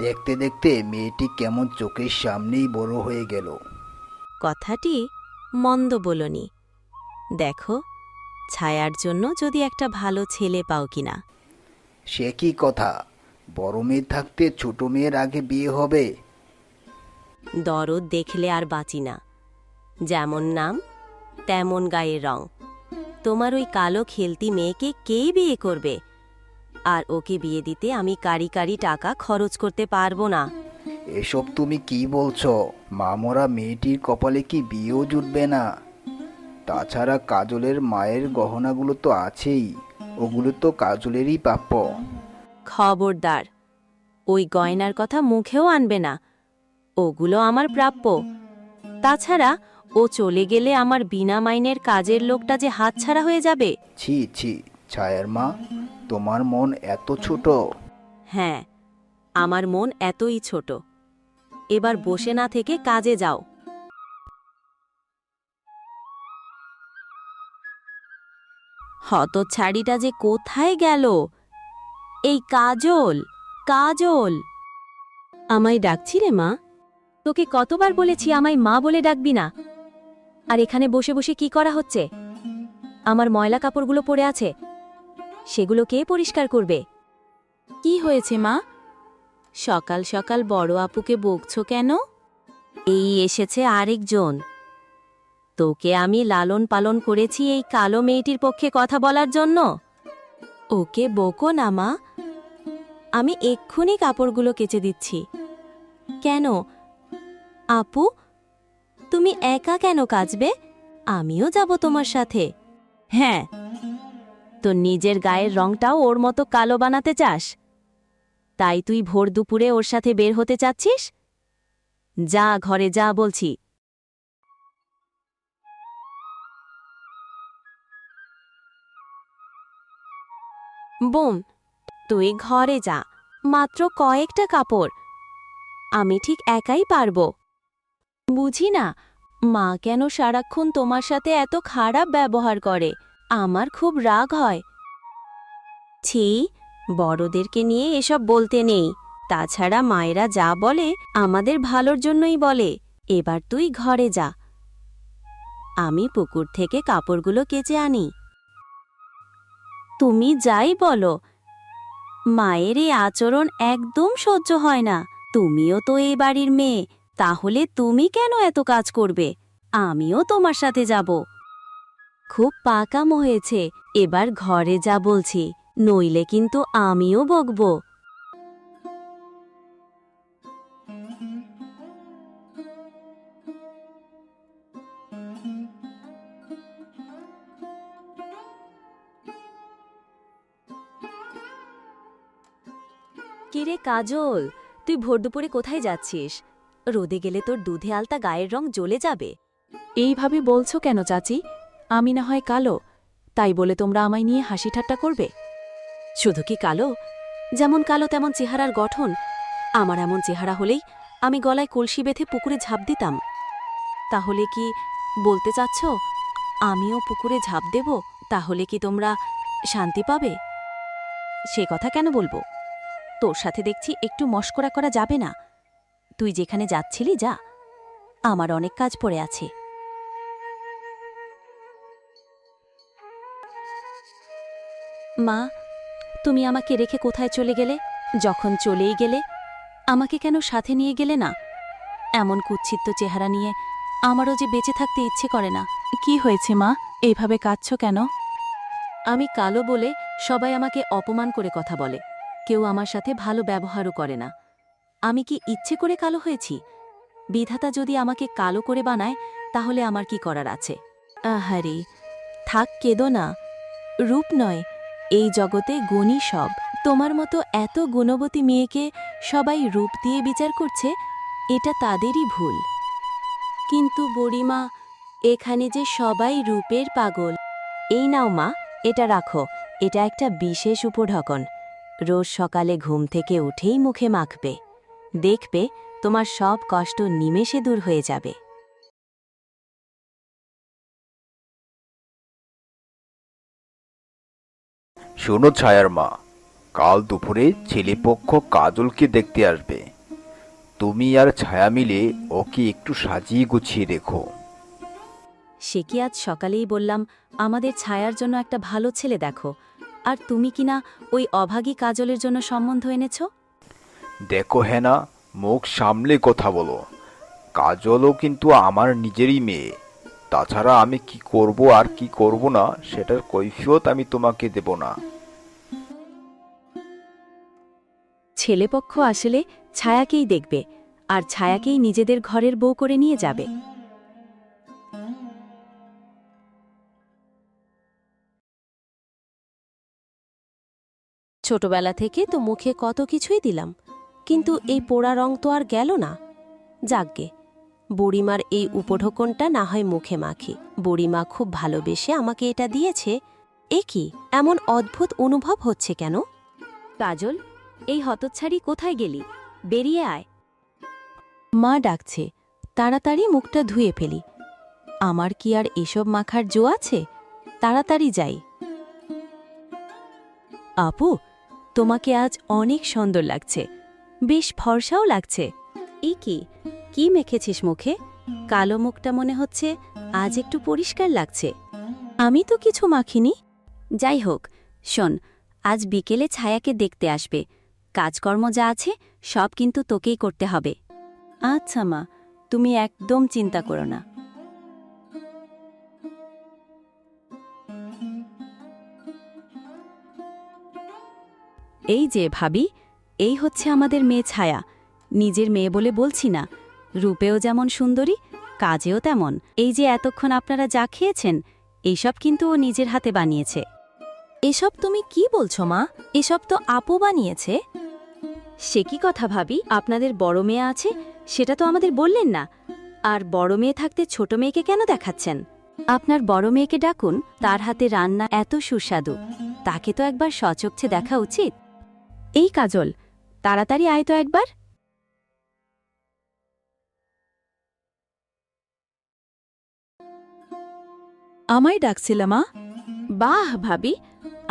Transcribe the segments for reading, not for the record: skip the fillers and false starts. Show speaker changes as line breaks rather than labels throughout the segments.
দেখতে দেখতে মেয়েটি কেমন চোখের সামনেই বড় হয়ে গেল।
কথাটি মন্দ বলনি। দেখো, ছায়ার জন্য যদি একটা ভালো ছেলে পাও কিনা।
সে কি কথা! বড় মেয়ে থাকতে ছোট মেয়ের আগে বিয়ে হবে?
দরদ দেখলে আর বাঁচি না। যেমন নাম তেমন গায়ের রং। তোমার ওই কালো খেলতি মেয়েকে কেই বিয়ে করবে? আর ওকে বিয়ে দিতে আমি কারি কারি টাকা খরচ করতে পারবো না।
এসব তুমি কি বলছো? মামরা মেয়েটির কপালে কি বিয়েও জুটবে না? তাছাড়া কাজলের মায়ের গহনাগুলো তো আছেই, ওগুলো তো কাজলেরই প্রাপ্য।
খবরদার, ওই গয়নার কথা মুখেও আনবে না। ওগুলো আমার প্রাপ্য। তাছাড়া ও চলে গেলে আমার বিনা মাইনের কাজের লোকটা যে হাতছাড়া হয়ে যাবে।
ছি ছি, ছায়ার মা, তোমার মন এত ছোট?
হ্যাঁ, আমার মন এতই ছোট। এবার বসে না থেকে কাজে যাও। হতচ্ছাড়িটা যে কোথায় গেল? এই কাজল, কাজল! আমায় ডাকছি রে মা? তোকে কতবার বলেছি আমায় মা বলে ডাকবি না। আর এখানে বসে বসে কি করা হচ্ছে? আমার ময়লা কাপড়গুলো পড়ে আছে, সেগুলো কে পরিষ্কার করবে? কি হয়েছে মা? সকাল সকাল বড় আপুকে বকছো কেন? এই এসেছে আরেকজন। তোকে আমি লালন পালন করেছি এই কালো মেয়েটির পক্ষে কথা বলার জন্য। ওকে বকো না মা, আমি এক্ষুনি কাপড়গুলো কেচে দিচ্ছি। কেন আপু, তুমি একা কেন কাচবে? আমিও যাব তোমার সাথে। হ্যাঁ, তো নিজের গায়ের রংটাও ওর মতো কালো বানাতে চাস? তাই তুই ভোর দুপুরে ওর সাথে বের হতে চাচ্ছিস? যা ঘরে যা বলছি। বোন, তুই ঘরে যা, মাত্র কয়েকটা কাপড়, আমি ঠিক একাই পারবো। বুঝি না মা কেন সারাক্ষণ তোমার সাথে এত খারাপ ব্যবহার করে। আমার খুব রাগ হয়। ছি, বড়দেরকে নিয়ে এসব বলতে নেই। তাছাড়া মায়েরা যা বলে আমাদের ভালোর জন্যই বলে। এবার তুই ঘরে যা, আমি পুকুর থেকে কাপড়গুলো কেচে আনি। তুমি যাই বলো, মায়ের এই আচরণ একদম সহ্য হয় না। তুমিও তো এই বাড়ির মেয়ে, তাহলে তুমি কেন এত কাজ করবে? আমিও তোমার সাথে যাব। খুব পাকামো হয়েছে, এবার ঘরে যা বলছি, নইলে কিন্তু আমিও বকব। কিরে কাজল, তুই ভোর দুপুরে কোথায় যাচ্ছিস? রোদে গেলে তোর দুধে আলতা গায়ের রং জ্বলে যাবে।
এইভাবে বলছো কেন চাচি? আমি না হয় কালো, তাই বলে তোমরা আমায় নিয়ে হাসি ঠাট্টা করবে?
শুধু কি কালো? যেমন কালো তেমন চেহারার গঠন। আমার এমন চেহারা হলেই আমি গলায় কলসি বেঁধে পুকুরে ঝাঁপ দিতাম। তাহলে কি বলতে চাচ্ছ আমিও পুকুরে ঝাঁপ দেব? তাহলে কি তোমরা শান্তি পাবে? সে কথা কেন বলবো? তোর সাথে দেখছি একটু মশকরা করা যাবে না। তুই যেখানে যাচ্ছিলি যা, আমার অনেক কাজ পড়ে আছে। মা, তুমি আমাকে রেখে কোথায় চলে গেলে? যখন চলেই গেলে, আমাকে কেন সাথে নিয়ে গেলে না? এমন কুৎসিত চেহারা নিয়ে আমারও যে বেঁচে থাকতে ইচ্ছে করে না।
কি হয়েছে মা, এইভাবে কাঁদছো কেন?
আমি কালো বলে সবাই আমাকে অপমান করে কথা বলে, কেউ আমার সাথে ভালো ব্যবহারও করে না। আমি কি ইচ্ছে করে কালো হয়েছি? বিধাতা যদি আমাকে কালো করে বানায়, তাহলে আমার কি করার আছে? আহারে, থাক কেঁদো না। রূপ নয়, এই জগতে গুণই সব। তোমার মতো এত গুণবতী মেয়েকে সবাই রূপ দিয়ে বিচার করছে, এটা তাদেরই ভুল। কিন্তু বুড়িমা, এখানে যে সবাই রূপের পাগল। এই নাও মা, এটা রাখো। এটা একটা বিশেষ উপঢকন। রোজ সকালে ঘুম থেকে উঠেই মুখে মাখবে। দেখবে তোমার সব কষ্ট নিমেষে দূর হয়ে যাবে।
শোনো ছায়ার মা, কাল দুপুরে ছেলেপক্ষ কাজলকে দেখতে আসবে। তুমি আর ছায়া মিলে ওকে একটু সাজিয়ে গুছিয়ে রেখো।
সে কি আজ সকালেই বললাম আমাদের ছায়ার জন্য একটা ভালো ছেলে দেখো, আর তুমি কিনা ওই অভাগী কাজলের জন্য সম্বন্ধ এনেছ?
দেখো হেনা, মুখ সামলে কথা বলো। কাজলও কিন্তু আমার নিজেরই মেয়ে। তাছাড়া আমি কি করব আর কি করব না সেটার কৈফিয়ত আমি তোমাকে দেব না।
ছেলেপক্ষ আসলে ছায়াকেই দেখবে, আর ছায়াকেই নিজেদের ঘরের বউ করে নিয়ে যাবে। ছোটবেলা থেকে তো মুখে কত কিছুই দিলাম, কিন্তু এই পোড়া রং তো আর গেল না। যাকগে, বুড়িমার এই উপঢোকনটা না হয় মুখে মাখি। বুড়িমা খুব ভালোবেসে আমাকে এটা দিয়েছে। এ কি এমন অদ্ভুত অনুভব হচ্ছে কেন? কাজল, এই হতচ্ছাড়ি কোথায় গেলি? বেরিয়ে আয়। মা ডাকছে, তাড়াতাড়ি মুখটা ধুয়ে ফেলি। আমার কি আর এসব মাখার জো আছে? তাড়াতাড়ি যাই। আপু, তোমাকে আজ অনেক সুন্দর লাগছে, বেশ ফর্সাও লাগছে। এই কি মেখেছিস মুখে? কালো মুখটা মনে হচ্ছে আজ একটু পরিষ্কার লাগছে। আমি তো কিছু মাখিনি। যাই হোক, শোন, আজ বিকেলে ছায়াকে দেখতে আসবে। কাজকর্ম যা আছে সব কিন্তু তোকেই করতে হবে। আচ্ছা মা, তুমি একদম চিন্তা করো না। এই যে ভাবি, এই হচ্ছে আমাদের মেয়ে ছায়া। নিজের মেয়ে বলে বলছি না, রূপেও যেমন সুন্দরী, কাজেও তেমন। এই যে এতক্ষণ আপনারা যা খেয়েছেন, এইসব কিন্তু ও নিজের হাতে বানিয়েছে। এসব তুমি কি বলছো মা? এসব তো আপু বানিয়েছে। সে কি কথা ভাবি? আপনাদের বড় মেয়ে আছে, সেটা তো আমাদের বললেন না। আর বড় মেয়ে থাকতে ছোট মেয়েকে কেন দেখাচ্ছেন? আপনার বড় মেয়েকে ডাকুন, তার হাতে রান্না এত সুস্বাদু, তাকে তো একবার সচক্ষে দেখা উচিত। এই কাজল, তাড়াতাড়ি আয় তো একবার।
আমায় ডাকছিল মা?
বাহ ভাবি,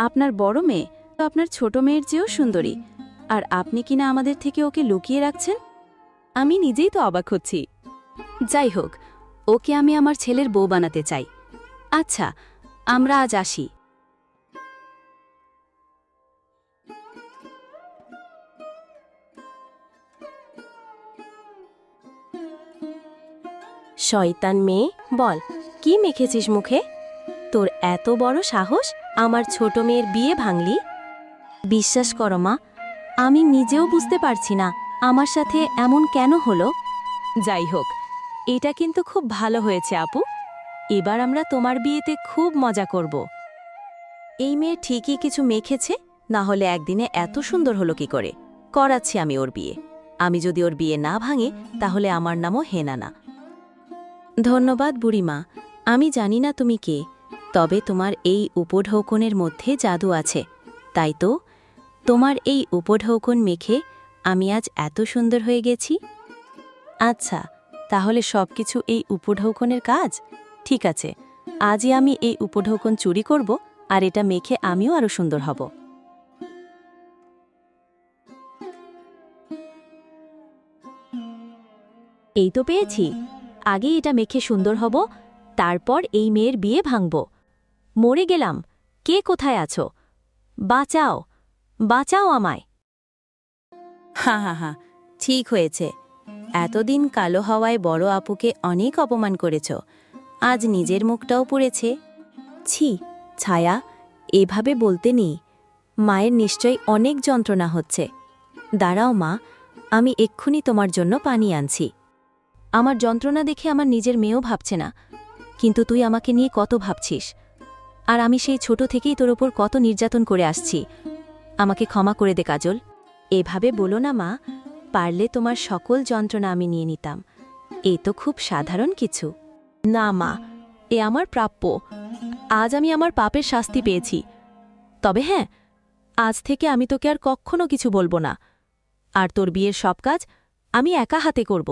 আপনার বড় মেয়ে তো আপনার ছোট মেয়ের চেয়েও সুন্দরী, আর আপনি কিনা আমাদের থেকে ওকে লুকিয়ে রাখছেন। আমি নিজেই তো অবাক হচ্ছি। যাই হোক, ওকে আমি আমার ছেলের বউ বানাতে চাই। আচ্ছা, আমরা আজ আসি। শয়তান মেয়ে, বল, কি মেখেছিস মুখে? তোর এত বড় সাহস আমার ছোট মেয়ের বিয়ে ভাঙলি? বিশ্বাস করো মা, আমি নিজেও বুঝতে পারছি না আমার সাথে এমন কেন হলো। যাই হোক, এটা কিন্তু খুব ভালো হয়েছে আপু। এবার আমরা তোমার বিয়েতে খুব মজা করব। এই মেয়ে ঠিকই কিছু মেখেছে, না হলে একদিনে এত সুন্দর হলো কি করে? করাচ্ছি আমি ওর বিয়ে। আমি যদি ওর বিয়ে না ভাঙে, তাহলে আমার নামও হেনা না। ধন্যবাদ বুড়িমা। আমি জানি না তুমি কে, তবে তোমার এই উপঢৌকনের মধ্যে জাদু আছে। তাই তো তোমার এই উপঢৌকন মেখে আমি আজ এত সুন্দর হয়ে গেছি। আচ্ছা, তাহলে সবকিছু এই উপঢৌকনের কাজ? ঠিক আছে, আজই আমি এই উপঢৌকন চুরি করব, আর এটা মেখে আমিও আরো সুন্দর হব। এই তো পেয়েছি। আগে এটা মেখে সুন্দর হব, তারপর এই মেয়ের বিয়ে ভাঙব। মরে গেলাম, কে কোথায় আছো? বাঁচাও, বাঁচাও আমায়। হা হা হা, ঠিক হয়েছে। এতদিন কালো হওয়ায় বড় আপুকে অনেক অপমান করেছ, আজ নিজের মুখটাও পুড়েছে। ছি ছায়া, এভাবে বলতে নেই। মায়ের নিশ্চয় অনেক যন্ত্রণা হচ্ছে। দাঁড়াও মা, আমি এক্ষুনি তোমার জন্য পানি আনছি। আমার যন্ত্রণা দেখে আমার নিজের মেয়েও ভাবছে না, কিন্তু তুই আমাকে নিয়ে কত ভাবছিস। আর আমি সেই ছোট থেকেই তোর ওপর কত নির্যাতন করে আসছি। আমাকে ক্ষমা করে দে কাজল। এভাবে বলো না মা, পারলে তোমার সকল যন্ত্রণা আমি নিয়ে নিতাম। এ তো খুব সাধারণ কিছু। না মা, এ আমার প্রাপ্য। আজ আমি আমার পাপের শাস্তি পেয়েছি। তবে হ্যাঁ, আজ থেকে আমি তোকে আর কখনো কিছু বলবো না। আর তোর বিয়ের সব কাজ আমি একা হাতে করব।